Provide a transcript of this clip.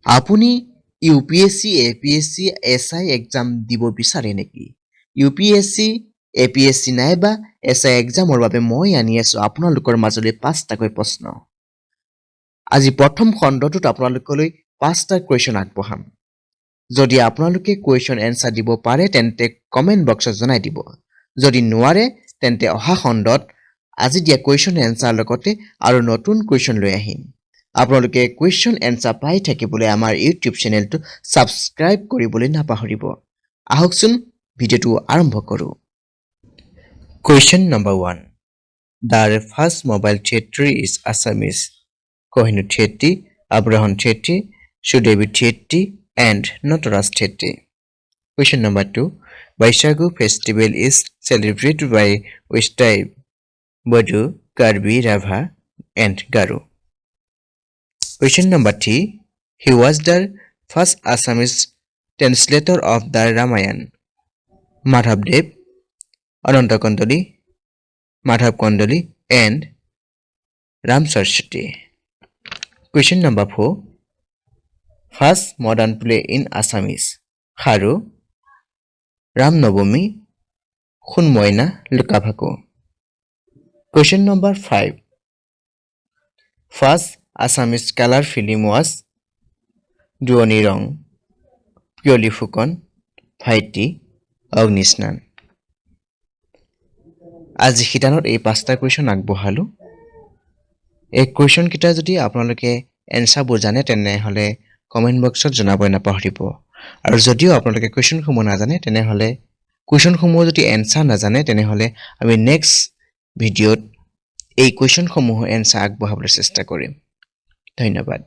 আপুনি UPSC APS-C SI exam দিব বিচাৰে নেকি ইউপিএসসি এপিএসসি নাইবা এসআই এক্সামৰ বাবে মই আনি আছো আপোনালোকৰ মাজলৈ 5টাকৈ প্ৰশ্ন আজি প্ৰথম খণ্ডটোত আপোনালোকলৈ 5টা কোৱেশ্চন আগবঢ়াম যদি আপোনালোকে কোৱেশ্চন এনসাৰ দিব পাৰে তেন্তে কমেন্ট বক্সত জনাই দিব যদি নোৱাৰে তেন্তে অহা খণ্ডত আজি দিয়া কোৱেশ্চন এনসাৰ লগতে আৰু নতুন কোৱেশ্চন লৈ আহিম আপোনালোকে কোৱেশ্চন এনসাৰ পাই থাকিবলৈ আমাৰ ইউটিউব চেনেলটো সাবস্ক্ৰাইব কৰিবলৈ নাপাহৰিব আহকচোন ভিডিঅটো আৰম্ভ কৰো question number 1 The first mobile theatre is Assamese Kohinoor Shetty Abraham Shetty Sudevi Shetty and Nataraj Shetty Question number 2 Baisakhu festival is celebrated by which tribe Bodo Karbi Rabha and Garo Question number 3. He was the first Assamese translator of the Ramayana. Madhav Dev, Ananta Kondoli, Madhav Kondoli, and Ram Saraswati. Question number 4. First modern play in Assamese. Kharo, Ram Navami, Khun Moina Lukabhako. Question number 5. First Assamese color film was Duoni Rong, Pyoli Fukon, Bhaiti, Agnisnan. আজি শিতানত এই 5টা question আগবঢ়ালো এই question কিটা যদি আপোনালোকে এনসাৰবোৰ জানে তেনে হলে কমেন্ট বক্সত জনাবই নাপাহৰিব আৰু যদিও আপোনালোকে কোৱেশ্চনসমূহ নাজানে তেনে হলে কোৱেশ্চনসমূহ যদি এনসাৰ নাজানে তেনে হলে আমি নেক্সট ভিডিঅত এই কোৱেশ্চনসমূহ এনসাৰ আগবঢ়াবলৈ চেষ্টা কৰিম ধন্যবাদ